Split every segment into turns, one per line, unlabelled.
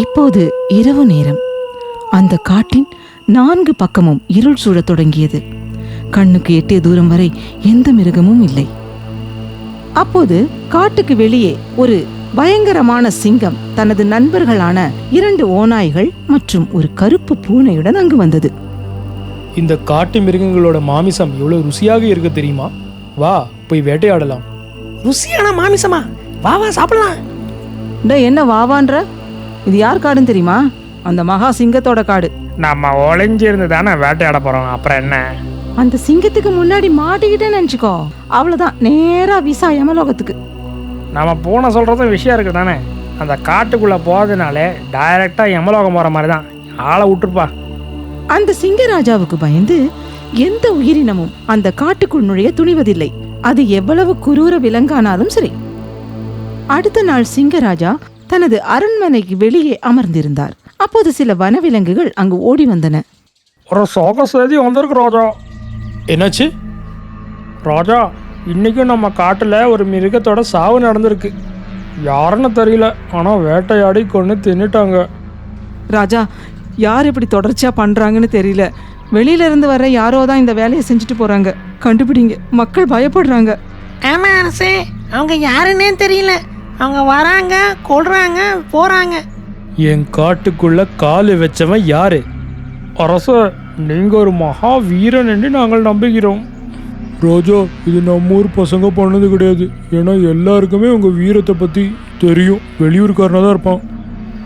இப்போது இரவு நேரம். அந்த காட்டின் 4 பக்கமும் இருள் சூழத் தொடங்கியது. கண்ணுக்கு எட்டிய தூரம் வரை எந்த மிருகமும் இல்லை. அப்போது காட்டுக்கு வெளியே ஒரு பயங்கரமான சிங்கம் தனது நண்பர்களான 2 ஓநாய்கள் மற்றும் ஒரு கருப்பு பூனையுடன் அங்கு வந்தது.
இந்த காட்டு மிருகங்களோட மாமிசம் எவ்வளவு ருசியாக இருக்கு தெரியுமா? வா போய் வேட்டையாடலாம்.
ருசியான மாமிசமா? வா வா சாப்பிடலாம்.
என்ன வாவான்ற? இது யார் காடுன்னு தெரியுமா? அந்த மகா சிங்கத்தோட காடு.
நம்ம ஒளிஞ்சிருந்து தானே வேட்டையாட போறோம், அப்புறம் என்ன?
அந்த சிங்கத்துக்கு முன்னாடி மாட்டிக்கிட்டேன்னு நினைச்சுக்கோ, அவ்வளவுதான், நேரா விசா யமலோகத்துக்கு.
நம்ம பூனை சொல்றதும் விஷயம் இருக்கு தானே. அந்த காட்டுக்குள்ள போறதுனாலே டைரக்டா யமலோகம் போற மாதிரி தான். ஆளை விட்டுருப்பா.
அந்த சிங்கராஜாவுக்கு பயந்து எந்த உயிரினமும் அந்த காட்டுக்குள் நுழைய துணிவதில்லை. அது எவ்வளவு குரூர விலங்கானாலும் சரி. அடுத்த நாள் சிங்கராஜா தனது அரண்மனைக்கு வெளியே அமர்ந்திருந்தார். அப்போது சில வனவிலங்குகள் அங்கு ஓடி வந்தன.
ஒரு சோக செய்தி வந்திருக்கு ராஜா. என்னாச்சு ராஜா? இன்னைக்கும் நம்ம காட்டுல ஒரு மிருகத்தோட சாவு நடந்திருக்கு. யாருன்னு தெரியல, ஆனா வேட்டையாடி கொண்டு தின்னுட்டாங்க.
ராஜா, யார் இப்படி தொடர்ச்சியா பண்றாங்கன்னு தெரியல. வெளியில இருந்து வர யாரோ தான் இந்த வேலையை செஞ்சுட்டு போறாங்க. கண்டுபிடிங்க, மக்கள் பயப்படுறாங்க.
ஆமா அரசே, அவங்க யாருன்னே தெரியல. அவங்க வராங்க, கொள்றாங்க, போறாங்க.
என் காட்டுக்குள்ள காலு வச்சவன் யாரு? அரச, நீங்க ஒரு மகா வீரன் என்று நாங்கள் நம்புகிறோம். ராஜா, இது நம்ம ஊர் பசங்க பண்ணது கிடையாது. ஏன்னா எல்லாருக்குமே உங்க வீரத்தை பத்தி தெரியும். வெளியூர்காரனா தான் இருப்பான்.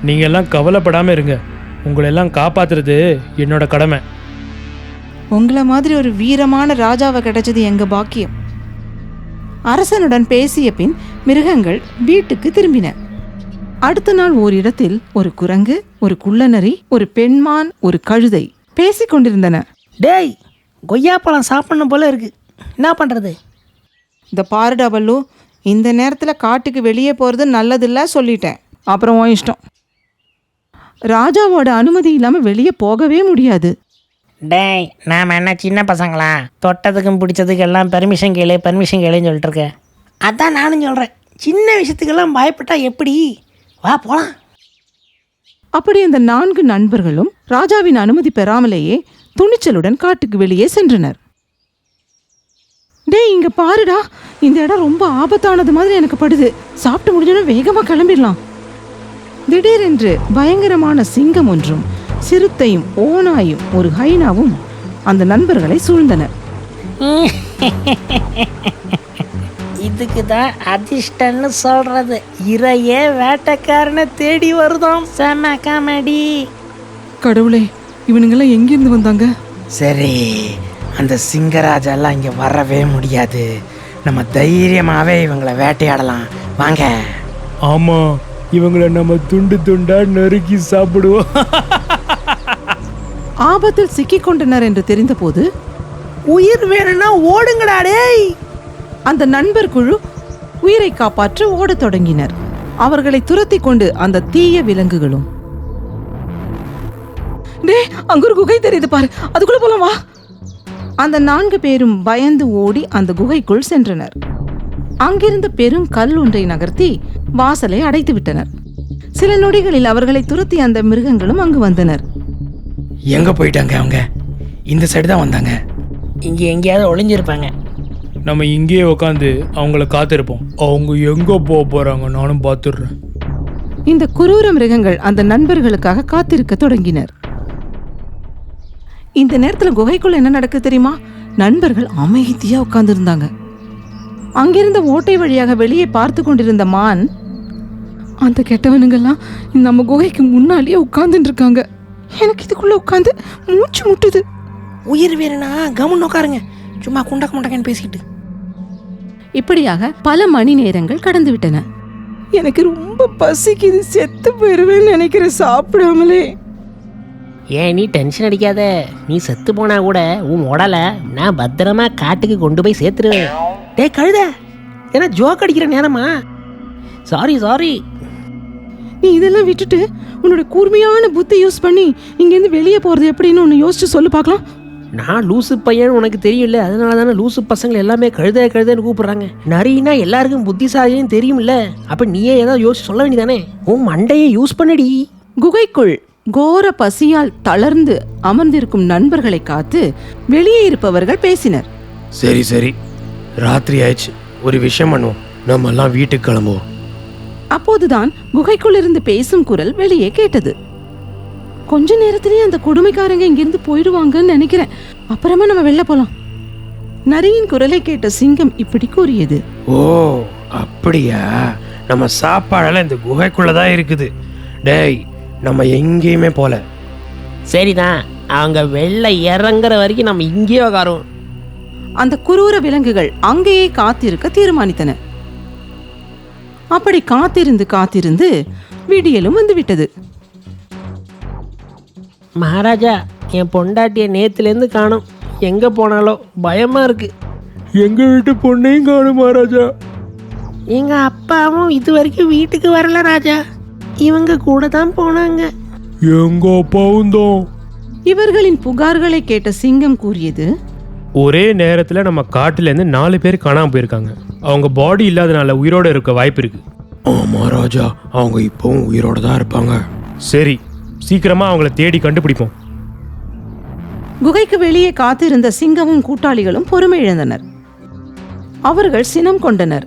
நீங்க எல்லாம் கவலைப்படாம இருங்க. உங்களை எல்லாம் காப்பாத்துறது என்னோட கடமை.
உங்களை மாதிரி ஒரு வீரமான ராஜாவை கிடைச்சது எங்க பாக்கியம். அரசனுடன் பேசிய பின் மிருகங்கள் வீட்டுக்கு திரும்பின. அடுத்த நாள் ஓரிடத்தில் ஒரு குரங்கு, ஒரு குள்ளநரி, ஒரு பெண்மான், ஒரு கழுதை பேசிக் கொண்டிருந்தன.
டேய், கொய்யாப்பழம் சாப்பிடணும் போல இருக்கு. என்ன பண்றது?
இந்த பாருடா பல்லு, இந்த நேரத்தில் காட்டுக்கு வெளியே போகிறது நல்லதில்ல சொல்லிட்டேன். அப்புறம் உன் இஷ்டம். ராஜாவோட அனுமதி இல்லாமல் வெளியே போகவே முடியாது.
டேய், நாம் என்ன சின்ன பசங்களா? தொட்டதுக்கும் பிடிச்சதுக்கு எல்லாம் பெர்மிஷன் கேளுன்னு சொல்லிட்டு இருக்க. அதான் நானும் சொல்கிறேன், சின்ன விஷயத்துக்கெல்லாம் பயப்பட்டா எப்படி? வா போகலாம்.
அப்படி அந்த 4 நண்பர்களும் ராஜாவின் அனுமதி பெறாமலேயே துணிச்சலுடன் காட்டுக்கு வெளியே சென்றனர். டேய், இங்க பாருடா, இந்த இடம் ரொம்ப ஆபத்தானது மாதிரி எனக்கு படுது. சாப்பிட்டு முடிஞ்சோன்னா வேகமா கிளம்பிடலாம். திடீரென்று பயங்கரமான சிங்கம் ஒன்றும் சிறுத்தையும் ஓநாயும் ஒரு ஹைனாவும் அந்த நண்பர்களை சூழ்ந்தனர்.
இதுக்கு தான் அதிர்ஷ்டன்னு சொல்றது. இறையே வேட்டைக்காரனை தேடி வருதோம். செம காமெடி.
கடவுளே, இவனுங்கெல்லாம் எங்கிருந்து வந்தாங்க?
சரி, அந்த சிங்கராஜெல்லாம் இங்கே வரவே முடியாது. நம்ம தைரியமாகவே இவங்களை வேட்டையாடலாம். வாங்க.
ஆமாம், இவங்களை நம்ம துண்டு துண்டா நறுக்கி சாப்பிடுவோம்.
ஆபத்தில் சிக்கிக் கொண்டனர் என்று தெரிந்தபோது,
உயிர் வேணும்னா ஓடுங்கடா டேய்.
அந்த நண்பர் குழு உயிரை காப்பாற்ற ஓடத் தொடங்கினர். அவர்களை துரத்தி கொண்டு அந்த தீய விலங்குகளும். டே, அங்க ஒரு குகை தெரியுது பாரு, அதுக்குள்ள போலாம் வா. அந்த 4 பேரும் பயந்து ஓடி அந்த குகைக்குள் சென்றனர். அங்கிருந்த பெரும் கல் ஒன்றை நகர்த்தி வாசலை அடைத்து விட்டனர். சில நொடிகளில் அவர்களை துரத்தி அந்த மிருகங்களும் அங்கு வந்தனர்.
எங்க போயிட்டாங்க அவங்க? இந்த சைடு தான் வந்தாங்க. இங்கே எங்கேயாவது ஒளிஞ்சிருப்பாங்க.
நம்ம இங்கேயே உட்காந்து அவங்கள காத்திருப்போம். அவங்க எங்க போக போறாங்க நானும் பார்த்துடுறேன்.
இந்த குரூர மிருகங்கள் அந்த நண்பர்களுக்காக காத்திருக்க தொடங்கினர். இந்த நேரத்தில் குகைக்குள்ள என்ன நடக்குது தெரியுமா? நண்பர்கள் அமைதியா உட்கார்ந்து இருந்தாங்க. அங்கிருந்த ஓட்டை வழியாக வெளியே பார்த்து கொண்டிருந்த மான், அந்த கெட்டவனுங்கெல்லாம் நம்ம குகைக்கு முன்னாலேயே உட்கார்ந்துட்டு இருக்காங்க. எனக்கு இதுக்குள்ள உட்காந்து மூச்சு முட்டுது.
உயிர் வேணும்னா கவனம் உட்காருங்க, சும்மா குண்டக்க முண்டக்கன்னு பேசிக்கிட்டு.
இப்படியாக பல மணி நேரங்கள் கடந்து விட்டன. எனக்கு ரொம்ப பசிக்குது, செத்து போயிருவேன்னு நினைக்கிறேன் சாப்பிடாமலே.
ஏன் நீ டென்ஷன் அடிக்காத. நீ செத்து போனா கூட உன் உடலை நான் பத்திரமா காட்டுக்கு கொண்டு போய் சேர்த்துருவேன். டே கழுத, ஏன்னா ஜோக் அடிக்கிற நேரமா? சாரி.
நீ இதெல்லாம் விட்டுட்டு உன்னோட கூர்மையான புத்தி யூஸ் பண்ணி இங்கேருந்து வெளியே போகிறது எப்படின்னு ஒன்று யோசிச்சு சொல்லு பார்க்கலாம்.
நான் லூசு பையன் உனக்கு தெரியல, அதனால தானே லூசு பசங்களை எல்லாமே கழுதைன்னு கூப்பிடுறாங்க. நரினா எல்லாருக்கும் புத்திசாலியும் தெரியும்ல, அப்ப நீயே ஏதாவது யோசிச்சு சொல்ல வேண்டியதானே. உன் மண்டையை யூஸ் பண்ணடி.
குகைக்குள் கோர பசியால் தளர்ந்து அமர்ந்திருக்கும் நண்பர்களை காத்து வெளியே இருப்பவர்கள் பேசினர்.
சரி ராத்திரி ஆயிடுச்சு, ஒரு விஷயம் பண்ணுவோம், நம்ம எல்லாம் வீட்டுக்கு கிளம்புவோம்.
அப்போதுதான் குகைக்குள் இருந்து பேசும் குரல் வெளியே கேட்டது. கொஞ்ச நேரத்திலேயே அந்த கொடுமைக்காரங்க இங்கிருந்து போயிடுவாங்கன்னு நினைக்கிறேன், அப்புறமா நம்ம வெளில போலாம். நரியின் குரலை கேட்ட சிங்கம் இப்படி கூறியது.
ஓ அப்படியா, நம்ம சாப்பாடெல்லாம் இந்த குகைக்குள்ளதான் இருக்குது. டேய், நம்ம எங்கேயுமே போல.
சரிதான், அவங்க வெளில இறங்குற வரைக்கும் நம்ம இங்கேயே உட்காரோம்.
அந்த குரூர விலங்குகள் அங்கேயே காத்திருக்க தீர்மானித்தன. அப்படி காத்திருந்து விடியலும் வந்துவிட்டது.
மகாராஜா, என் பொண்டாட்டிய நேத்துலேருந்து காணோம், எங்கே போனாலோ பயமா இருக்கு.
எங்க வீட்டு பொண்ணையும் காணும் மகாராஜா.
எங்கள் அப்பாவும் இது வரைக்கும் வீட்டுக்கு வரல ராஜா, இவங்க கூட தான் போனாங்க.
எங்க அப்பாவும் தான்.
இவர்களின் புகார்களை கேட்ட சிங்கம் கூறியது.
ஒரே நேரத்தில் நம்ம காட்டிலேருந்து 4 பேர் காணாமல் போயிருக்காங்க. அவங்க பாடி இல்லாதனால உயிரோடு இருக்க வாய்ப்பு இருக்கு.
ஆமா ராஜா, அவங்க இப்பவும் உயிரோட தான் இருப்பாங்க.
சரி, சீக்கிரமா அவங்கள தேடி கண்டுபிடிப்போம்.
குகைக்கு வெளியே காத்திருந்த சிங்கமும் கூட்டாளிகளும் பொறுமை இழந்தனர். அவர்கள் சினம் கொண்டனர்.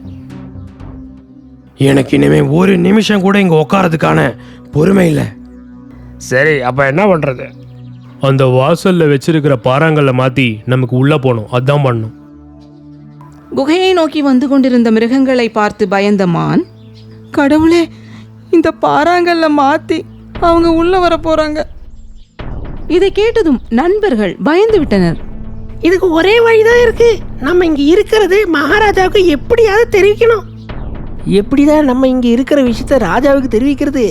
எனக்கு இனிமே ஒரு நிமிஷம் கூட இங்க உட்காரதுக்கான பொறுமை இல்லை.
சரி, அப்ப என்ன பண்றது? அந்த வாசல்ல வச்சிருக்கிற பாறாங்கல்ல மாத்தி நமக்கு உள்ள போகணும், அதான் பண்ணணும்.
குகையை நோக்கி வந்து கொண்டிருந்த மிருகங்களை பார்த்து பயந்த மான், கடவுளே, இந்த பாறாங்கல்ல மாத்தி அவங்க உள்ள வர போறாங்க. இதை கேட்டதும் நண்பர்கள் பயந்து விட்டனர்.
இதுக்கு ஒரே வழிதான் இருக்கு, நம்ம இங்க இருக்கிறது மகாராஜாவுக்கு எப்படியாவது தெரிவிக்கணும். எப்படிதான் நம்ம இங்க இருக்கிற விஷயத்த ராஜாவுக்கு தெரிவிக்கிறது?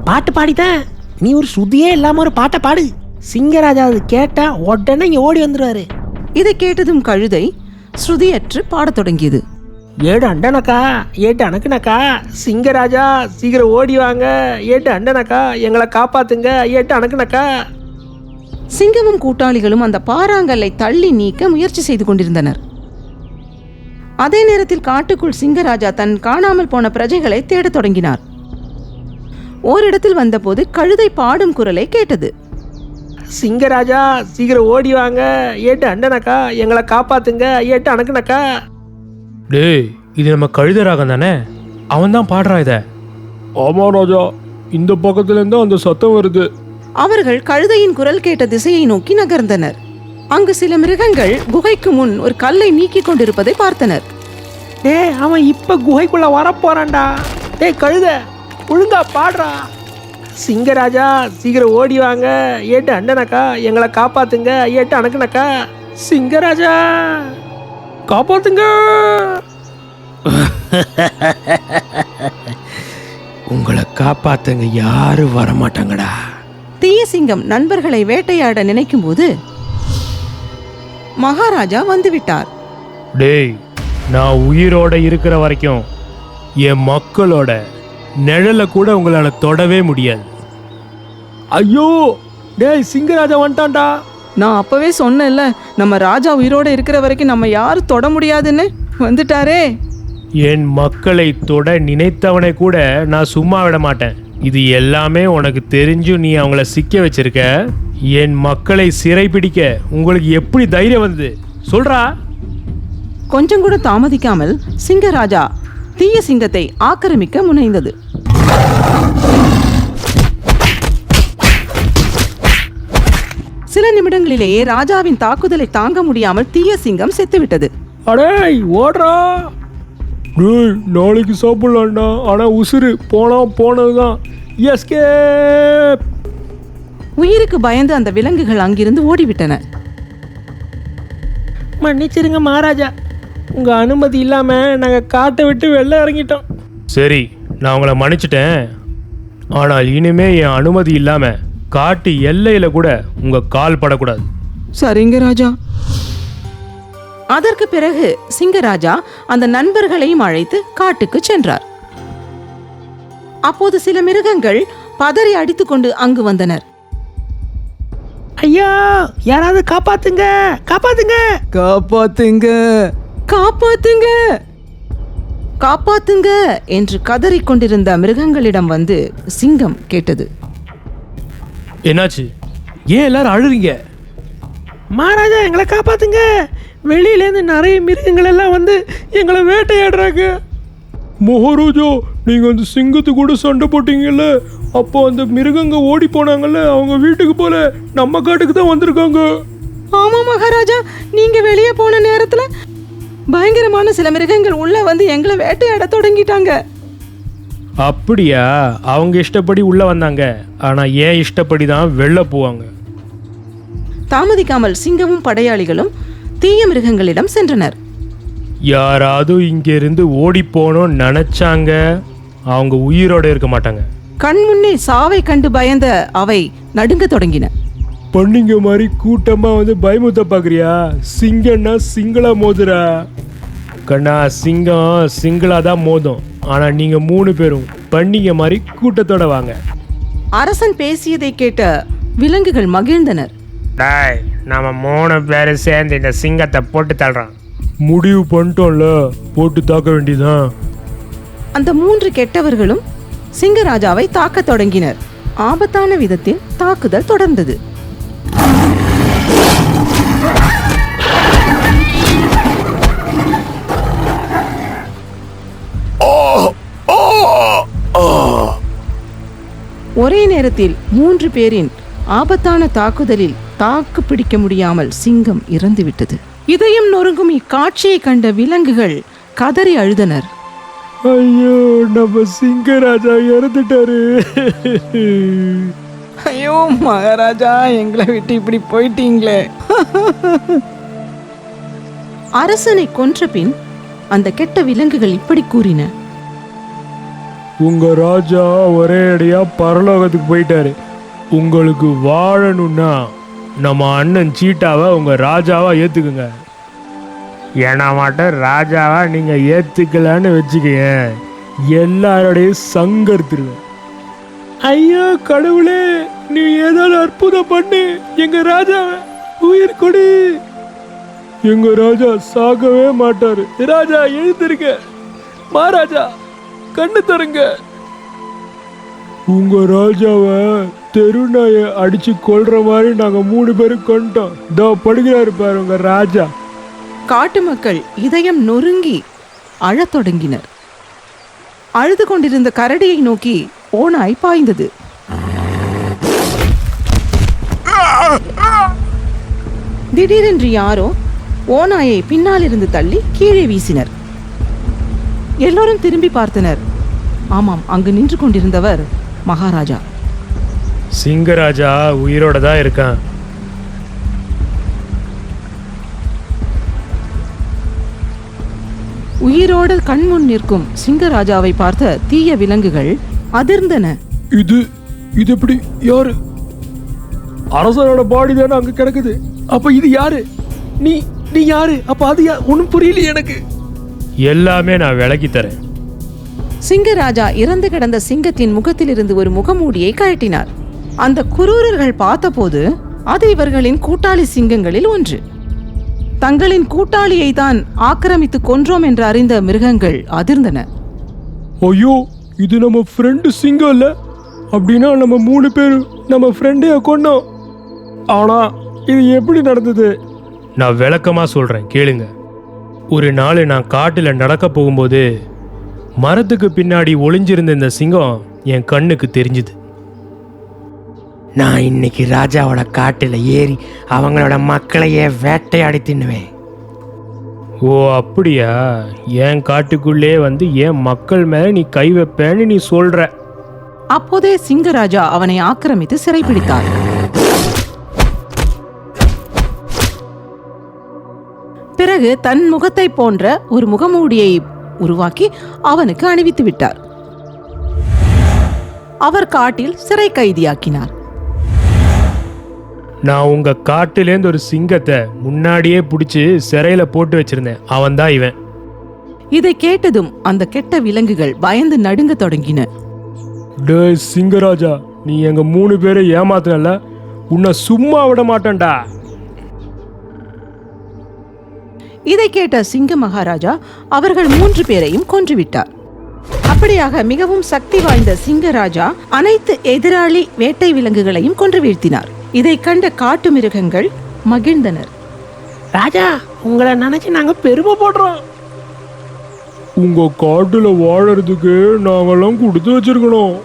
பாட்டு பாடிதான், நீ ஒரு சுதியே இல்லாம ஒரு பாட்டை பாடு. சிங்கராஜா அது கேட்டா உடனே இங்க ஓடி வந்துருவாரு.
இதை கேட்டதும் கழுதை ஸ்ருதியற்று பாடத் தொடங்கியது.
ஏடு அண்டனக்கா, ஏட்டு அணக்குனக்கா, சிங்கராஜா சீக்கிரம் ஓடி வாங்க, ஏட்டு அண்டனக்கா எங்களை காப்பாத்துங்க, ஏட்டு அணக்குனக்கா.
சிங்கமும் கூட்டாளிகளும் அந்த பாறாங்கல்லை தள்ளி நீக்க முயற்சி செய்து கொண்டிருந்தனர். அதே நேரத்தில் காட்டுக்குள் சிங்கராஜா தன் காணாமல் போன பிரஜைகளை தேடத் தொடங்கினார். ஓரிடத்தில் வந்தபோது கழுதை பாடும் குரலை கேட்டது.
சிங்கராஜா சீக்கிரம் ஓடி வாங்க, ஏட்டு அண்டனக்கா எங்களை காப்பாத்துங்க, ஏட்டு அணக்குனக்கா.
டேய், இது நம்ம கழுதராகம் தானே? அவன் தான் பாடுறான் இத. ஆமா ராஜா, இந்த பக்கத்துல இருந்து அந்த சத்தம் வருது.
அவர்கள் கழுதையின் குரல் கேட்ட திசையை நோக்கி நகர்ந்தனர். அங்கு சில மிருகங்கள் குகைக்கு முன் ஒரு கல்லை நீக்கி கொண்டிருப்பதை பார்த்தனர்.
டேய், அவன் இப்ப குகைக்குள்ள வரப்போறான்டா. டேய் கழுத, ஒழுங்கா பாடுறா. சிங்கராஜா சீக்கிரம் ஓடி வாங்க, ஏட்டு அண்டனக்கா எங்களை காப்பாத்துங்க, ஏட்டு அணக்குனக்கா. சிங்கராஜா காப்பாத்துங்க.
உங்களை காப்பாத்துங்க யாரும் வரமாட்டாங்கடா.
தீய சிங்கம் நண்பர்களை வேட்டையாட நினைக்கும் போது மகாராஜா வந்துவிட்டார்.
டேய், நான் உயிரோட இருக்கிற வரைக்கும் என் மக்களோட நிழலை கூட உங்களால தொடவே முடியாது. ஐயோ, டேய் சிங்கராஜா வந்துட்டான்டா.
நான் அப்பவே சொன்னேன்ல, நம்ம ராஜா உயிரோட இருக்கிற வரைக்கும் நம்ம யாரும் தொட முடியாதுன்னு. வந்துட்டாரே.
என் மக்களை தொட நினைத்தவனை கூட நான் சும்மா விட மாட்டேன். இது எல்லாமே உனக்கு தெரிஞ்சும் நீ அவங்கள சிக்க வச்சிருக்க. என் மக்களை சிறைபிடிக்க உங்களுக்கு எப்படி தைரியம் வந்தது சொல்றா?
கொஞ்சம் கூட தாமதிக்காமல் சிங்கராஜா தீய சிங்கத்தை ஆக்கிரமிக்க முனைந்தது. சில நிமிடங்களிலேயே ராஜாவின் தாக்குதலை தாங்க முடியாமல் தீய சிங்கம் செத்துவிட்டது.
அடேய் ஓடுறா. டேய், நாளைக்கு சாப்பிடலாம்டா, ஆனா உசுறு போனா போனதுதான். எஸ்கேப்.
உயிருக்கு பயந்து அந்த விலங்குகள் அங்கிருந்து ஓடிவிட்டன.
மன்னிச்சிருங்க மகாராஜா, உங்க அனுமதி இல்லாம நாங்க காட்டை விட்டு வெளில இறங்கிட்டோம்.
சரி, நான் உங்களை மன்னிச்சிட்டேன். ஆனால் இனிமே என் அனுமதி இல்லாம காட்டு எல்லையில கூட உங்க கால் படக்கூடாது.
சரிங்க ராஜா. அதற்கு பிறகு சிங்கராஜா அந்த நண்பர்களையும் அழைத்து காட்டுக்கு சென்றார். அப்போது சில மிருகங்கள் பதறி அடித்துக்கொண்டு அங்கு வந்தனர்.
ஐயா, யாராவது காப்பாத்துங்க, காப்பாத்துங்க.
காப்பாத்துங்க, காப்பாத்துங்க, காப்பாத்துங்க என்று கதறிக் கொண்டிருந்த மிருகங்களிடம் வந்து சிங்கம் கேட்டது.
என்னாச்சு? ஏன் எல்லாரும் அழுறீங்க?
மகாராஜா, எங்களை காப்பாத்துங்க. வெளியிலேருந்து நிறைய மிருகங்கள் எல்லாம் வந்து எங்களை வேட்டையாடுறாங்க.
மகாராஜா, நீங்க அந்த சிங்கத்து கூட சண்டை போட்டீங்கல்ல, அப்போ அந்த மிருகங்க ஓடி போனாங்கல்ல, அவங்க வீட்டுக்கு போல நம்ம காட்டுக்கு தான் வந்திருக்காங்க.
ஆமா மகாராஜா, நீங்க வெளியே போன நேரத்துல பயங்கரமான சில மிருகங்கள் உள்ள வந்து எங்களை வேட்டையாட தொடங்கிட்டாங்க.
அப்படியா? அவங்க இஷ்டப்படி உள்ள வந்தாங்க, ஆனா ஏன் இஷ்டப்படி தான் வெளில போவாங்க.
தாமதிக்காமல் சிங்கமும் படையாளிகளும் தீய மிருகங்களிடம் சென்றனர்.
யாராவது இங்கிருந்து ஓடி போனோம்னு நினைச்சாங்க, அவங்க உயிரோட இருக்க மாட்டாங்க.
கண் முன்னே சாவை கண்டு பயந்த அவை நடுங்க தொடங்கின.
பண்ணிங்க மாதிரி கூட்டமா வந்து பயமுத்த பாக்குறியா? சிங்கம்னா சிங்களா மோதுரா கண்ணா. சிங்கம் சிங்களா தான் மோதும், ஆனா நீங்க 3 பேரும் பண்ணிங்க மாதிரி கூட்டத்தோட வாங்க.
அரசன் பேசியதை கேட்ட விலங்குகள் மகிழ்ந்தனர்.
டாய், நம்ம 3 பேரும் சேர்ந்து இந்த சிங்கத்தை போட்டு தள்ளுறோம்.
முடிவு பண்ணிட்டோம்ல, போட்டு தாக்க வேண்டியதான்.
அந்த 3 கெட்டவர்களும் சிங்கராஜாவை தாக்கத் தொடங்கினர். ஆபத்தான விதத்தில் தாக்குதல் தொடர்ந்தது. ஒரே நேரத்தில் 3 பேரின் ஆபத்தான தாக்குதலில் தாக்கு பிடிக்க முடியாமல் சிங்கம் இறந்துவிட்டது. இதயம் நொறுங்கும் இக்காட்சியை கண்ட விலங்குகள் கதறி அழுதனர்.
ஐயோ, நம்ம சிங்கராஜா இறந்துட்டாரு.
ஐயோ மகாராஜா, எங்களை விட்டு இப்படி போயிட்டீங்களே. அரசனை கொன்ற பின் அந்த கெட்ட விலங்குகள் இப்படி கூறின.
உங்க ராஜா ஒரே அடியா பரலோகத்துக்கு போயிட்டாரு. உங்களுக்கு வாழணும்னா நம்ம அண்ணன் சீட்டாவை உங்க ராஜாவா ஏத்துக்குங்க.
ஏன்னா மட்டும் ராஜாவா நீங்க ஏத்துக்கலன்னு வச்சுக்கங்க,
எல்லாரோடையும் சங்கர்த்துருவேன். ஐயோ கடவுளே, நீ ஏதாவது அற்புதம் பண்ணு, எங்க ராஜாவை உயிர் கொடு. எங்க ராஜா சாகவே மாட்டாரு. ராஜா எழுந்திருங்க, மகாராஜா கண்ணு தருங்க. உங்க ராஜாவை தெருநாயை அடிச்சு கொல்ற மாதிரி நாங்க 3 பேரும் கொண்டோம். இதோ படுகிறாரு பாரு உங்க ராஜா.
காட்டு மக்கள் இதயம் நொறுங்கி அழத் தொடங்கினர். அழுது கொண்டிருந்த கரடியை நோக்கி ஓநாய் பாய்ந்தது. திடீரென்று யாரோ ஓநாயை பின்னால் இருந்து தள்ளி கீழே வீசினர். எல்லோரும் திரும்பி பார்த்தனர். ஆமாம், அங்கு நின்று கொண்டிருந்தவர் மகாராஜா.
சிங்கராஜா உயிரோட தான் இருக்கான்.
உயிரோடு கண்முன் நிற்கும் சிங்கராஜாவை பார்த்த தீய விலங்குகள் அதிர்ந்தன.
இது எப்படி? யாரு? அரசரோட பாடி தானே அங்க கிடக்குது. அப்ப இது யாரு? நீ யாரு? அப்ப அது ஒன்னும் புரியல எனக்கு. எல்லாமே நான் விளக்கி தரேன்.
சிங்கராஜா இறந்து கிடந்த சிங்கத்தின் முகத்தில் இருந்து ஒரு முகமூடியை கழட்டினார். அந்த குரூரர்கள் பார்த்தபோது அது இவர்களின் கூட்டாளி சிங்கங்களில் ஒன்று. தங்களின் கூட்டாளியை தான் ஆக்கிரமித்து கொன்றோம் என்று அறிந்த மிருகங்கள் அதிர்ந்தன.
ஐயோ, இது நம்ம ஃப்ரெண்டு சிங்கம் இல்ல? அப்படின்னா நம்ம 3 பேரும் நம்ம ஃப்ரெண்டைய கொன்னோம். ஆனா இது எப்படி நடந்தது? நான் விளக்கமா சொல்றேன், கேளுங்க. ஒரு நாள் நான் காட்டுல நடக்க போகும்போது மரத்துக்கு பின்னாடி ஒளிஞ்சிருந்த இந்த சிங்கம் என் கண்ணுக்கு தெரிஞ்சுது.
நான் இன்னைக்கு ராஜாவோட காட்டுல ஏறி அவங்களோட மக்களையே வேட்டையாடி தின்னுவேன்.
ஓ அப்படியா? என் காட்டுக்குள்ளே வந்து என் மக்கள் மேல நீ கை வைப்பேன்னு நீ சொல்ற.
அப்போதே சிங்கராஜா அவனை ஆக்கிரமித்து சிறைப்பிடித்தார். பிறகு தன் முகத்தை போன்ற ஒரு முகமூடியை உருவாக்கி அவனுக்கு அணிவித்து விட்டார். அவர் காட்டில் சிறை கைதியாக்கினார்.
நான் உங்க காட்டுலேருந்து ஒரு சிங்கத்தை முன்னாடியே பிடிச்சி சிறையில போட்டு வச்சிருந்தேன். அவன் தான் இவன்.
இதை கேட்டதும் அந்த கெட்ட விலங்குகள் பயந்து நடுங்க தொடங்கின.
டேய் சிங்கராஜா, நீ எங்க 3 பேரை ஏமாத்தினல, உன்னை சும்மா விட மாட்டேன்டா.
இதை கேட்ட சிங்க மகாராஜா அவர்கள் 3 பேரையும் கொன்றுவிட்டார். அப்படியாக மிகவும் சக்தி வாய்ந்த சிங்கராஜா அனைத்து எதிராளி வேட்டை விலங்குகளையும் கொன்று வீழ்த்தினார். இதை கண்ட காட்டு மிருகங்கள் மகிழ்ந்தனர்.
ராஜா, உங்களை நினைச்சு நாங்க பெருமைப்படுறோம்.
உங்க காட்டுல வாழறதுக்கு நாங்கெல்லாம் கொடுத்து வச்சிருக்கணும்.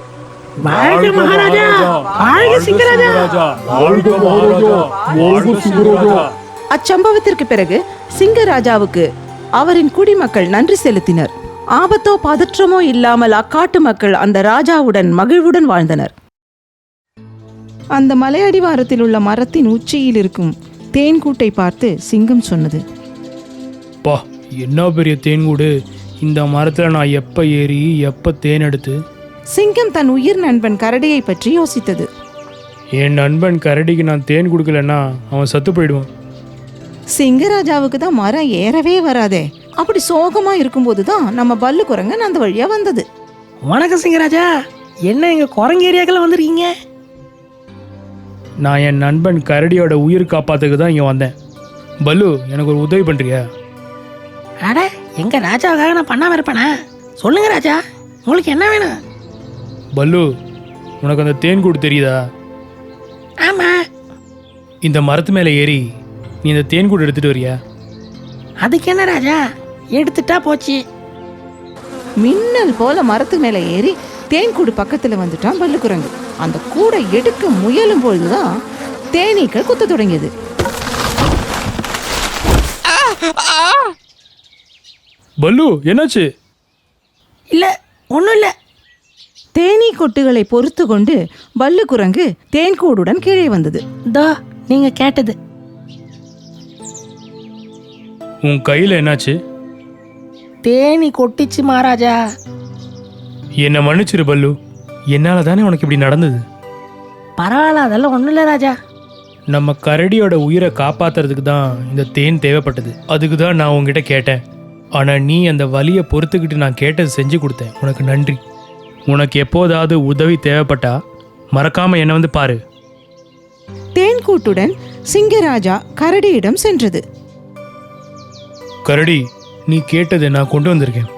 வாழ்க மகாராஜா, வாழ்க சிங்கராஜா.
வாழ்க மகாராஜா, வாழ்க சிங்கராஜா.
அச்சம்பவத்திற்கு பிறகு சிங்கராஜாவுக்கு அவரின் குடிமக்கள் நன்றி செலுத்தினர். ஆபத்தோ பதற்றமோ இல்லாமல் அக்காட்டு மக்கள் அந்த ராஜாவுடன் மகிழ்வுடன் வாழ்ந்தனர். அந்த மலையடிவாரத்தில் உள்ள மரத்தின் உச்சியில் இருக்கும் தேன்கூட்டை பார்த்து சிங்கம் சொன்னது,
பா, என்ன பெரிய தேன்கூடு! இந்த மரத்தில் நான் எப்போ ஏறி எப்போ தேன் எடுத்து.
சிங்கம் தன் உயிர் நண்பன் கரடியை பற்றி யோசித்தது.
என் நண்பன் கரடிக்கு நான் தேன் கொடுக்கலன்னா அவன் சத்து போயிடுவான்.
சிங்கராஜாவுக்கு தான் மரம் ஏறவே வராதே. அப்படி சோகமா இருக்கும்போது தான் நம்ம பல்லு குரங்கன் அந்த வழியா வந்தது.
வணக்கம் சிங்கராஜா, என்ன எங்க குரங்கு ஏரியாக்கள் வந்திருக்கீங்க?
நான் என் நண்பன் கரடியோட உயிர் காப்பாத்துக்கு தான் இங்கே வந்தேன். பல்லு, எனக்கு ஒரு உதவி பண்ணுறியா?
அட, எங்க ராஜாவுக்காக நான் பண்ணாம இருப்பேனா? சொல்லுங்க ராஜா, உங்களுக்கு என்ன வேணும்?
பல்லு, உனக்கு அந்த தேன் கூடு தெரியுதா?
ஆமா.
இந்த மரத்து மேலே ஏறி நீ இந்த தேன் கூடு எடுத்துட்டு வரியா?
அதுக்கு என்ன ராஜா, எடுத்துட்டா போச்சு.
மின்னல் போல மரத்து மேல ஏறி தேன்கூடு பக்கத்துல வந்துட்டான் பல்லு குரங்கு. அந்த கூடை எடுக்க முயலும் பொழுதுதான் தேனீக்கள் குத்த தொடங்கியது.
பல்லு, என்னாச்சு?
இல்ல, ஒன்றும் இல்லை.
தேனீ கொட்டுகளை பொறுத்து கொண்டு பல்லு குரங்கு தேன்கூடுடன் கீழே வந்தது.
தோ நீங்க கேட்டது.
உன் கையில் என்னாச்சு?
தேனி கொட்டிச்சு மகாராஜா.
என்னை மன்னிச்சிரு பல்லு, என்னால் தானே உனக்கு இப்படி நடந்தது.
பரவாயில்ல, அதெல்லாம் ஒன்றும் இல்லை ராஜா.
நம்ம கரடியோட உயிரை காப்பாத்துறதுக்கு தான் இந்த தேன் தேவைப்பட்டது. அதுக்கு தான் நான் உங்ககிட்ட கேட்டேன். ஆனால் நீ அந்த வலியை பொறுத்துக்கிட்டு நான் கேட்டது செஞ்சு கொடுத்தேன். உனக்கு நன்றி. உனக்கு எப்போதாவது உதவி தேவைப்பட்டா மறக்காம என்னை வந்து பாரு.
தேன்கூட்டுடன் சிங்கராஜா கரடியிடம் சென்றது.
கரடி, நீ கேட்டதை நான் கொண்டு வந்திருக்கேன்.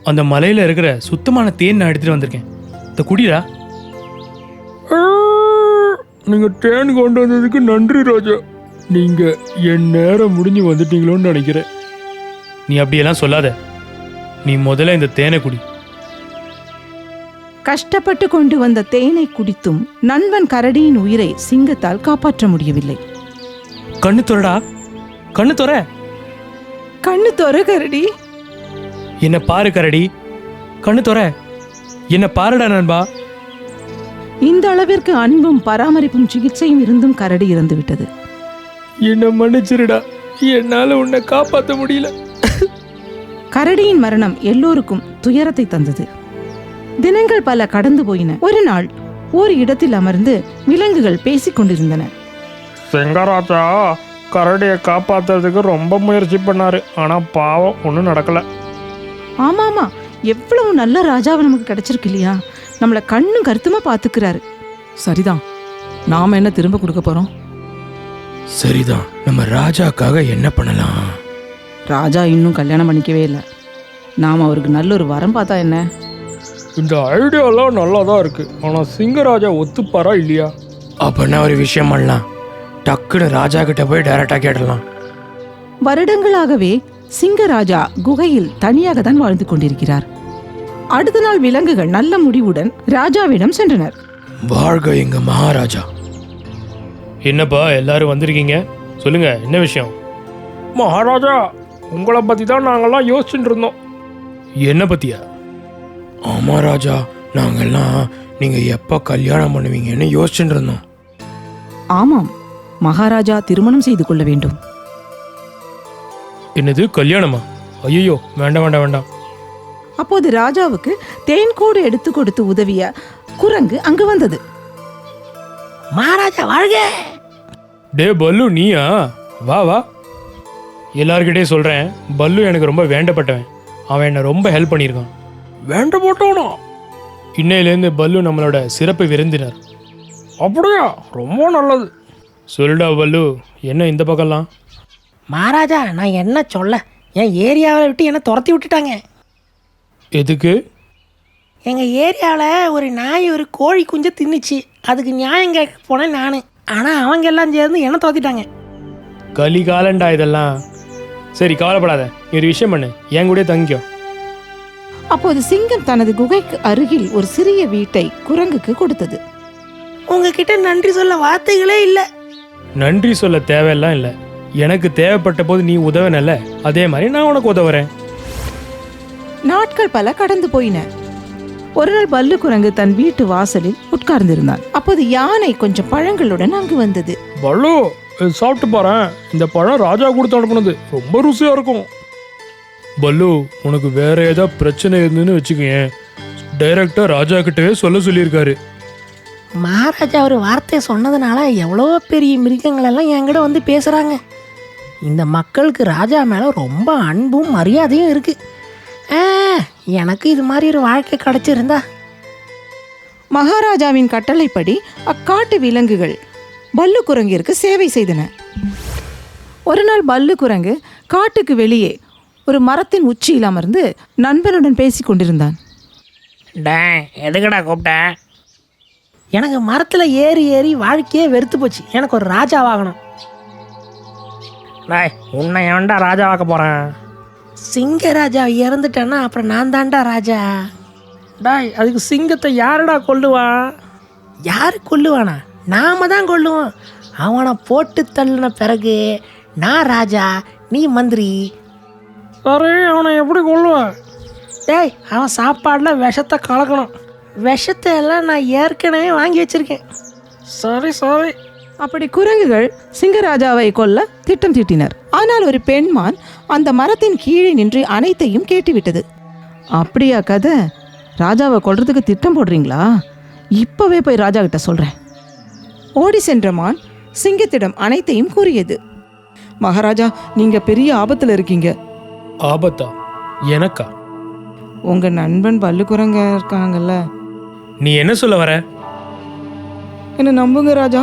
அந்த மலையில இருக்கிற சுத்தமான தேன் நான் எடுத்துட்டு வந்திருக்கேன். இந்த குடிடா. நீங்க தேன் கொண்டு வந்ததுக்கு நன்றி ராஜா. நீங்க என் நேரம் முடிஞ்சு வந்துட்டீங்களோன்னு நினைக்கிறேன். நீ அப்படியெல்லாம் சொல்லாத. நீ முதல்ல இந்த தேனை குடி.
கஷ்டப்பட்டு கொண்டு வந்த தேனை குடித்தும் நண்பன் கரடியின் உயிரை சிங்கத்தால் காப்பாற்ற முடியவில்லை.
கண்ணு துறடா, கண்ணு துற.
கண்ணு தொற கரடி.
என்ன பாரு கரடி, கண்ணு துற. என்ன பாருடா நண்பா.
இந்த அளவிற்கு அன்பும் பராமரிப்பும் சிகிச்சையும் இருந்தும் கரடி இறந்து விட்டது.
என்ன மன்னிச்சிருடா, என்னால உன்னை காப்பாற்ற முடியல.
கரடியின் மரணம் எல்லோருக்கும் துயரத்தை தந்தது. தினங்கள் பல கடந்து போயின. ஒரு நாள் ஒரு இடத்தில் அமர்ந்து விலங்குகள் பேசிக் கொண்டிருந்தன.
சிங்கராஜா கரடியை காப்பாத்துறதுக்கு ரொம்ப முயற்சி பண்ணாரு. ஆனா பாவம், ஒன்றும் நடக்கல.
ஆமாமா, எவ்வளவு நல்ல ராஜாவை நமக்கு கிடைச்சிருக்கு இல்லையா? நம்மள கண்ணும் கருத்துமா பாத்துக்கிறாரு. சரிதான், நாம என்ன திரும்ப கொடுக்க போறோம்?
சரிதான், நம்ம ராஜாக்காக என்ன பண்ணலாம்?
ராஜா இன்னும் கல்யாணம் பண்ணிக்கவே இல்லை. நாம் அவருக்கு நல்ல ஒரு வரம் பார்த்தா என்ன?
இந்த ஐடியாலாம் நல்லா தான் இருக்கு. ஆனா சிங்கராஜா ஒத்துப்பாரா இல்லையா?
அப்படின்னா ஒரு விஷயம் பண்ணலாம். டக்குன்னு ராஜா கிட்ட போய் டைரக்டா கேட்டலாம்.
வருடங்களாகவே சிங்கராஜா குகையில் தனியாக தான் வாழ்ந்து கொண்டிருக்கிறார். அடுத்த நாள் விலங்குகள் நல்ல முடிவுடன் ராஜாவிடம் சென்றனர்.
வாழ்க எங்க மகாராஜா.
என்னப்பா எல்லாரும் வந்திருக்கீங்க, சொல்லுங்க என்ன விஷயம்? மகாராஜா, உங்களை பத்தி தான் நாங்கெல்லாம் யோசிச்சுட்டு இருந்தோம். என்ன பத்தியா?
ஆமா ராஜா, நாங்கெல்லாம் நீங்க எப்ப கல்யாணம் பண்ணுவீங்கன்னு யோசிச்சுட்டு இருந்தோம்.
ஆமாம், மகாராஜா திருமணம் செய்து கொள்ள வேண்டும்.
என்னது, கல்யாணமா? ஐயோ, வேண்டாம் வேண்டாம் வேண்டாம்.
அப்போது ராஜாவுக்கு தேன்கூடு எடுத்து கொடுத்து உதவிய குரங்கு அங்கு வந்தது.
மகாராஜா வாழ்க.
டே பல்லு, நீயா? வா வா. எல்லார்கிட்டே சொல்றேன், பல்லு எனக்கு ரொம்ப வேண்டப்பட்டவன். அவன் என்னை ரொம்ப ஹெல்ப் பண்ணியிருக்கான். வேண்டப்பட்டவனா? இன்னையிலேருந்து பல்லு நம்மளோட சிறப்பு விருந்தினர். அப்படியா? ரொம்ப நல்லது. சொல்லுடா பல்லு, என்ன இந்த பக்கம்லாம்?
மகாராஜா, நான் என்ன சொல்ல, என் ஏரியாவை விட்டு என்னை துரத்தி விட்டுட்டாங்க.
எதுக்கு?
எங்கள் ஏரியாவில் ஒரு நாய் ஒரு கோழி குஞ்சை தின்னுச்சு. அதுக்கு நியாயம் கேட்க போனேன் நான். ஆனால் அவங்க எல்லாம் சேர்ந்து என்னை துரத்திட்டாங்க.
கலி காலண்டா இதெல்லாம். சரி, கவலைப்படாத. நீ ஒரு விஷயம் பண்ணு, என் கூட தங்கிக்கோ.
அப்போது சிங்கம் தனது குகைக்கு அருகில் ஒரு சிறிய வீட்டை குரங்குக்கு கொடுத்தது.
உங்ககிட்ட நன்றி சொல்ல வார்த்தைகளே இல்லை.
நன்றி சொல்ல தேவையெல்லாம் இல்லை. எனக்கு தேவைப்பட்ட போது நீ உதவினல்ல, அதே மாதிரி நான் உனக்கு உதவுறேன்.
நாட்கள் பல கடந்து போயின. ஒரு நாள் பல்லு குரங்கு தன் வீட்டு வாசலில் உட்கார்ந்திருந்தான். அப்போது யானை கொஞ்சம் பழங்களுடன் அங்கு வந்தது.
பல்லு, இது சாப்பிட்டு பாறேன். இந்த பழம் ராஜா கொடுத்து அனுப்புனது, ரொம்ப ருசியா இருக்கும். பல்லு, உனக்கு வேற ஏதாவது பிரச்சனை இருந்துன்னு வச்சுக்கேன், டைரக்டா ராஜா கிட்டவே சொல்ல சொல்லியிருக்காரு.
மகாராஜா ஒரு வார்த்தை சொன்னதுனால எவ்வளோ பெரிய மிருகங்கள் எல்லாம் என்கிட்ட வந்து பேசுகிறாங்க. இந்த மக்களுக்கு ராஜா மேலே ரொம்ப அன்பும் மரியாதையும் இருக்குது. எனக்கு இது மாதிரி ஒரு வாழ்க்கை கிடைச்சிருந்தா.
மகாராஜாவின் கட்டளைப்படி அக்காட்டு விலங்குகள் பல்லு குரங்கிற்கு சேவை செய்தன. ஒரு நாள் பல்லு குரங்கு காட்டுக்கு வெளியே ஒரு மரத்தின் உச்சியில் அமர்ந்து நண்பனுடன் பேசிக் கொண்டிருந்தான்.
எதுக்கடா கூப்பிட்டேன்? எனக்கு மரத்தில் ஏறி ஏறி வாழ்க்கையே வெறுத்து போச்சு. எனக்கு ஒரு ராஜாவாகணும். உன்னை ஏன்டா ராஜாவாக்க போகிறேன்? சிங்கராஜா இறந்துட்டேன்னா அப்புறம் நான் தான்டா ராஜா. அதுக்கு சிங்கத்தை யாருடா கொல்லுவான்? யாரு கொல்லுவானா? நாம தான் கொல்லுவோம். அவனை போட்டு தள்ளின பிறகு நான் ராஜா, நீ மந்திரி.
சரி, அவனை எப்படி கொல்லுவான்?
அவன் சாப்பாடில் விஷத்தை கலக்கணும். விஷத்தை எல்லாம் நான் ஏற்கனவே வாங்கி வச்சிருக்கேன்.
சரி சரி.
அப்படி குரங்குகள் சிங்கராஜாவை கொல்ல திட்டம் தீட்டினர். ஆனால் ஒரு பெண்மான் அந்த மரத்தின் கீழே நின்று அனைத்தையும் கேட்டுவிட்டது. அப்படியா கதை? ராஜாவை கொல்றதுக்கு திட்டம் போடுறீங்களா? இப்பவே போய் ராஜா கிட்ட சொல்றேன். ஓடி சென்ற மான் சிங்கத்திடம் அனைத்தையும் கூறியது. மகாராஜா, நீங்க பெரிய ஆபத்துல இருக்கீங்க.
ஆபத்தா? எனக்கா?
உங்க நண்பன் பல்லு குரங்க இருக்காங்கல்ல.
நீ என்ன சொல்ல வர?
என்ன நம்புங்க ராஜா,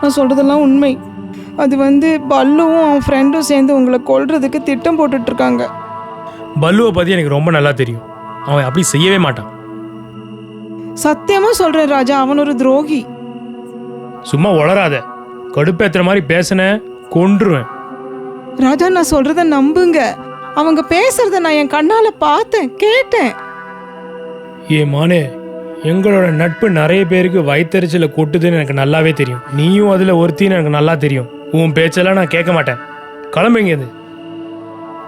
நான் சொல்றதெல்லாம் உண்மை. அது பல்லுவும் அவன் ஃப்ரெண்டும் சேர்ந்து உங்களை கொல்றதுக்கு திட்டம் போட்டுட்டு இருக்காங்க.
பல்லுவை பத்தி எனக்கு ரொம்ப நல்லா தெரியும். அவன் அப்படி செய்யவே மாட்டான்.
சத்தியமா சொல்றேன் ராஜா, அவன் ஒரு துரோகி.
சும்மா உளராத. கடுப்பேத்துற மாதிரி பேசின கொன்றுவேன்.
ராஜா, நான் சொல்றத நம்புங்க. அவங்க பேசுறத நான் என் கண்ணால பார்த்தேன், கேட்டேன்.
ஏ மானே, எங்களோட நட்பு நிறைய பேருக்கு வயிற்றுச்சல கொட்டுதுன்னு எனக்கு நல்லாவே தெரியும். நீயும் அதுல ஒருத்தின்னு எனக்கு நல்லா தெரியும். உன் பேச்செல்லாம் நான் கேட்க மாட்டேன். கிளம்புங்க. இது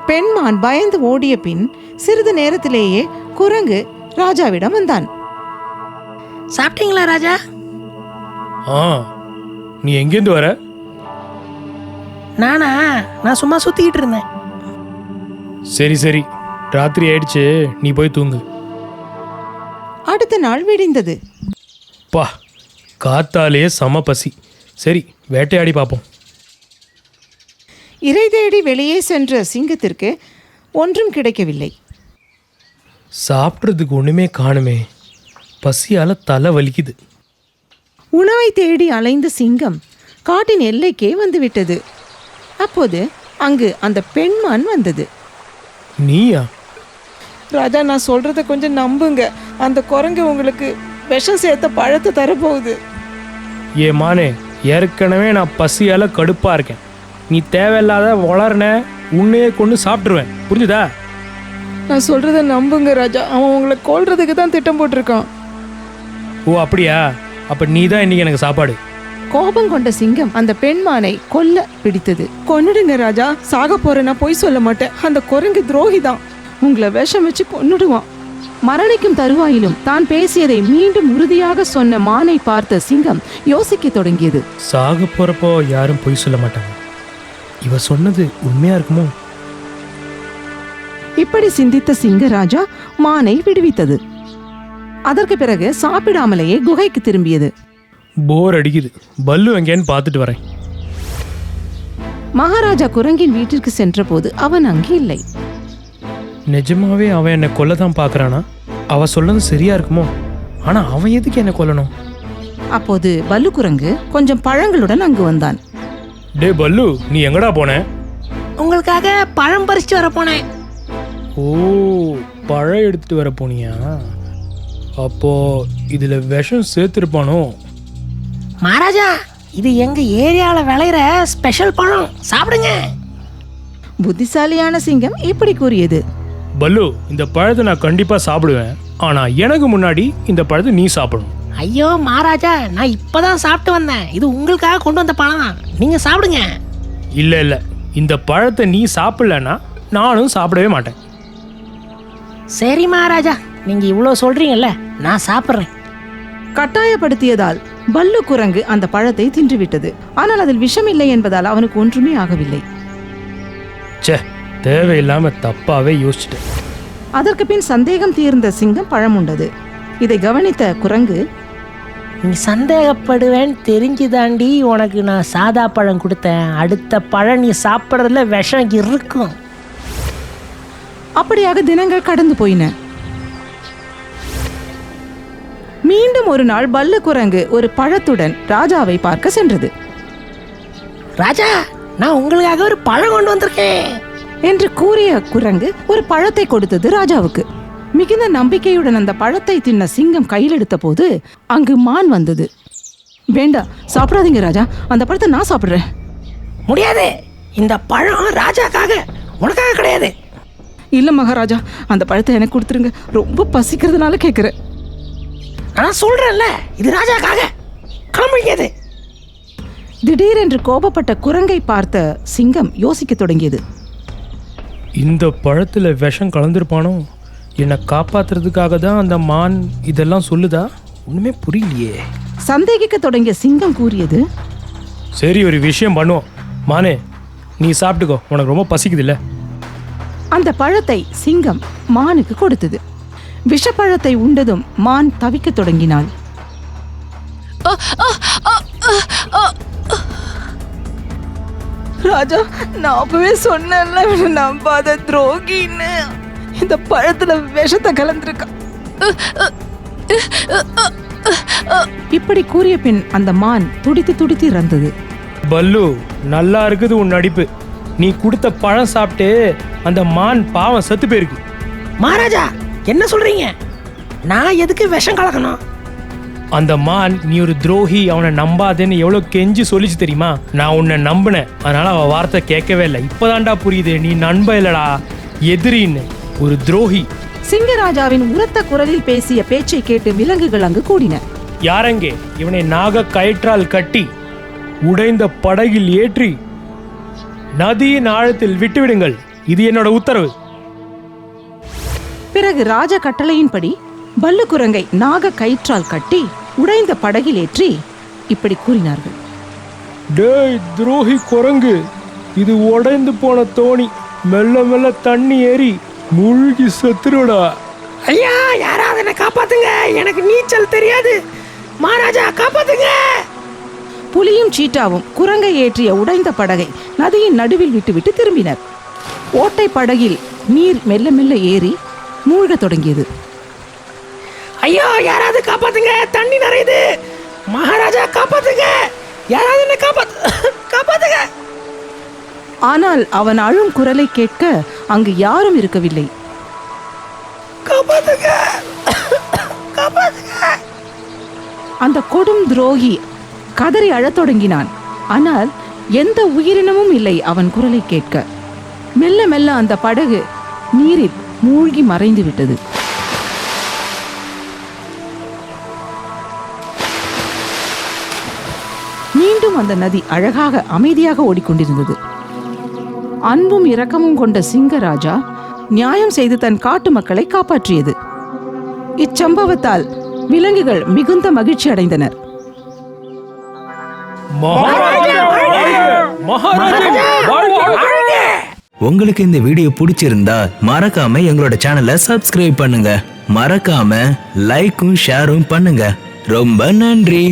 பெண்மான் பயந்து ஓடிய பின் சிறிது நேரத்திலேயே குரங்கு ராஜாவிடம் வந்தான்.
சாப்பிட்டீங்களா ராஜா?
நீ எங்கேருந்து வர?
நான் சும்மா சுத்திக்கிட்டு இருந்தேன்.
சரி சரி, ராத்திரி ஆயிடுச்சு, நீ போய் தூங்கு.
அடுத்த நாள் விடிந்தது.
பா, காத்தாலே சம பசி. சரி, வேட்டையாடி பார்ப்போம்.
இறை தேடி வெளியே சென்ற சிங்கத்திற்கு ஒன்றும் கிடைக்கவில்லை.
சாப்பிட்றதுக்கு ஒன்றுமே காணுமே. பசியால் தலை வலிக்குது.
உணவை தேடி அலைந்த சிங்கம் காட்டின் எல்லைக்கே வந்துவிட்டது. அப்போது அங்கு அந்த பெண்மான் வந்தது.
நீயா?
ராஜா, நான் சொல்றத கொஞ்சம் நம்புங்க. அந்த குரங்கு உங்களுக்கு விஷம் சேர்த்த பழத்தை தரப்போகுது.
ஏ மானே, ஏற்கனவே நான் பசியால் கடுப்பாக இருக்கேன். நீ தேவையில்லாத வளர்ன உன்னையே கொண்டு சாப்பிட்ருவேன், புரிஞ்சுதா?
நான் சொல்றத நம்புங்க ராஜா, அவன் உங்களை கொல்றதுக்கு தான் திட்டம் போட்டிருக்கான்.
ஓ அப்படியா? அப்போ நீ தான் இன்னைக்கு எனக்கு சாப்பாடு.
கோபம் கொண்ட சிங்கம் அந்த பெண்மானை கொல்ல பிடித்தது. கொன்னுடுங்க ராஜா, சாக போறேன்னா பொய் சொல்ல மாட்டேன். அந்த குரங்கு துரோகி தான், உங்களை விஷம் வச்சு கொன்னுடுவான். மரணிக்கும் தருவாயிலும் தான் பேசியதை மீண்டும் உறுதியாக சொன்ன மானை பார்த்த சிங்கம் யோசிக்க தொடங்கியது.
சாக போறப்போ யாரும் பொய் சொல்ல மாட்டாங்க. இவ சொன்னது உண்மையா இருக்குமோ?
இப்படி சிந்தித்த சிங்கராஜா மானை விடுவித்தது. அதற்கு பிறகு சாப்பிடாமலேயே குகைக்கு திரும்பியது.
போர் அடிக்குது, பல்லு எங்கேன்னு பார்த்துட்டு வரேன்.
மகாராஜா குரங்கின் வீட்டிற்கு சென்றபோது அவன் அங்கே இல்லை.
நிஜமாவே அவன் என்னை கொல்ல தான் பார்க்குறானா? அவ சொன்னது சரியா இருக்குமோ? ஆனால் அவன் எதுக்கு என்னை கொல்லணும்?
அப்போது பல்லு குரங்கு கொஞ்சம் பழங்களுடன் அங்கு வந்தான்.
டே பல்லு, நீ எங்கடா போன?
உங்களுக்காக பழம் பறிச்சுட்டு வர போனேன்.
ஓ, பழம் எடுத்துட்டு வர போனியா? அப்போ இதுல விஷம் சேர்த்திருப்பானோ?
மகாராஜா, இது எங்க ஏரியால விளையிற ஸ்பெஷல் பழம், சாப்பிடுங்க.
புத்திசாலியான சிங்கம் இப்படி கூறியது.
பல்லு, இந்த பழத்தை நான் கண்டிப்பா சாப்பிடுவேன். ஆனா எனக்கு முன்னாடி இந்த பழத்தை நீ சாப்பிடணும்.
ஐயோ மகாராஜா, நான் இப்பதான் சாப்பிட்டு வந்தேன். இது உங்களுக்காக கொண்டு வந்த பழம் தான், நீங்க சாப்பிடுங்க.
இல்ல இல்ல, இந்த பழத்தை நீ சாப்பிடலன்னா நானும் சாப்பிடவே மாட்டேன்.
சரி மகாராஜா, நீங்க இவ்வளோ சொல்றீங்கல்ல, நான் சாப்பிட்றேன்.
கட்டாயப்படுத்தியதால் பல்லு குரங்கு அந்த பழத்தை தின்றுவிட்டது. ஆனால் அதில் விஷம் இல்லை என்பதால் அவனுக்கு ஒன்றுமே ஆகவில்லை.
ச்சே, தேவையில்லாம தப்பாவே யோசிச்சுட்டேன்.
அதற்கு பின் சந்தேகம் தீர்ந்த சிங்கம் பழம் உண்டது. இதை கவனித்த குரங்கு,
நீ சந்தேகப்படுவேன்னு தெரிஞ்சுதாண்டி உனக்கு நான் சாதா பழம் கொடுத்தேன். அடுத்த பழம் நீ சாப்பிட்றதுல விஷம் இருக்கும்.
அப்படியாக தினங்கள் கடந்து போயின. மீண்டும் ஒரு நாள் பல்லு குரங்கு ஒரு பழத்துடன் ராஜாவை பார்க்க சென்றது.
ராஜா, நான் உங்களுக்காக ஒரு பழம் கொண்டு வந்திருக்கேன்
என்று கூறிய குரங்கு ஒரு பழத்தை கொடுத்தது ராஜாவுக்கு. மிகுந்த நம்பிக்கையுடன் அந்த பழத்தை தின்ன சிங்கம் கையில் எடுத்த போது அங்கு மான் வந்தது. வேண்டாம், சாப்பிடாதீங்க ராஜா, அந்த பழத்தை நான் சாப்பிடுறேன்.
முடியாது, இந்த பழம் ராஜாக்காக, உனக்காக கிடையாது.
இல்ல மகாராஜா, அந்த பழத்தை எனக்கு கொடுத்துருங்க, ரொம்ப பசிக்கிறதுனால கேட்குறேன்.
நான் சொல்றேன்ல, இது ராஜாக்காக, கிளம்பிக்காது.
திடீரென்று கோபப்பட்ட குரங்கை பார்த்த சிங்கம் யோசிக்க தொடங்கியது.
இந்த பழத்துல விஷம் கலந்துருப்பானோ? என்னை காப்பாத்துறதுக்காக தான் அந்த மான் இதெல்லாம் சொல்லுதா? ஒண்ணுமே புரியலையே.
சந்தேகிக்க தொடங்கிய சிங்கம் கூறியது,
சரி, ஒரு விஷயம் பண்ணுவோம். மானே, நீ சாப்பிட்டுக்கோ, உனக்கு ரொம்ப பசிக்குது இல்ல?
அந்த பழத்தை சிங்கம் மானுக்கு கொடுத்தது. விஷப்பழத்தை உண்டதும் மான் தவிக்க தொடங்கினாள். ராஜா, நான் அப்பவே சொன்னேன்ல, நம்பாத துரோகின்னு. இந்த பழத்துல விஷத்தை கலந்திருக்கா. இப்படி கூறிய பின் அந்த மான் துடித்து துடித்து இறந்தது.
பல்லு, நல்லா இருக்குது உன் நடிப்பு. நீ கொடுத்த பழம் சாப்பிட்டு அந்த மான் பாவம் செத்து போயிருக்கு.
மகாராஜா, என்ன சொல்றீங்க? நான் எதுக்கு விஷம் கலக்கணும்?
அந்த மான் நீ ஒரு துரோகி, அவனை நம்பாதேன்னு எவ்வளவு கெஞ்சி சொல்லிச்சு தெரியுமா? நான் உன்னை நம்பினேன், அதனால அவ வார்த்தை கேட்கவே இல்லை. இப்பதான்டா புரியுது, நீ நண்ப இல்லடா, எதிரின்னு, ஒரு துரோகி.
சிங்கராஜாவின் உரத்த குரலில் பேசிய பேச்சை கேட்டு விலங்குகள் அங்கு கூடின.
யாரெங்கே இவனை நாக கயிற்றால் கட்டி உடைந்த படகில் ஏற்றி நதியின் ஆழத்தில் விட்டுவிடுங்கள், இது என்னோட உத்தரவு.
பிறகு ராஜ கட்டளையின்படி பல்லு குரங்கை நாக கயிற்றால் கட்டி உடைந்த படகில் ஏற்றி இப்படி கூறினார்கள்.
டேய் துரோகி குரங்கு, இது உடைந்து போன தோணி, மெல்ல மெல்ல தண்ணி ஏறி மூழ்கி செத்துருடா.
ஐயா, யாராவது என்ன காப்பாத்துங்க, எனக்கு நீச்சல் தெரியாது. மகாராஜா, காப்பாத்துங்க.
புலியும் சீட்டாவும் குரங்கை ஏற்றிய உடைந்த படகை நதியின் நடுவில் விட்டுவிட்டு திரும்பினர். ஓட்டை படகில் நீர் மெல்ல மெல்ல ஏறி மூழ்கத் தொடங்கியது.
ஐயோ, யாராவது காப்பாத்துங்க, தண்ணி நிறையுது. மகாராஜா, காப்பாத்துங்க, யாராவது என்ன காப்பாத்துங்க.
ஆனால் அவன் அழும் குரலை கேட்க அங்கு யாரும் இருக்கவில்லை.
காப்பாத்துங்க, காப்பாத்துங்க.
அந்த கொடும் துரோகி கதறி அழத் தொடங்கினான். ஆனால் எந்த உயிரினமும் இல்லை அவன் குரலை கேட்க. மெல்ல மெல்ல அந்த படகு நீரில் மூழ்கி மறைந்து விட்டது. மீண்டும் அந்த நதி அழகாக அமைதியாக ஓடிக்கொண்டிருந்தது. அன்பும் இரக்கமும் கொண்ட சிங்கராஜா நியாயம் செய்து தன் காட்டு மக்களை காப்பாற்றியது. இச்சம்பவத்தால் விலங்குகள் மிகுந்த மகிழ்ச்சி அடைந்தனர்.
உங்களுக்கு இந்த வீடியோ பிடிச்சிருந்தா மறக்காம எங்களோட சேனலை சப்ஸ்கிரைப் பண்ணுங்க. மறக்காம லைக்கும் ஷேரும் பண்ணுங்க. ரொம்ப நன்றி.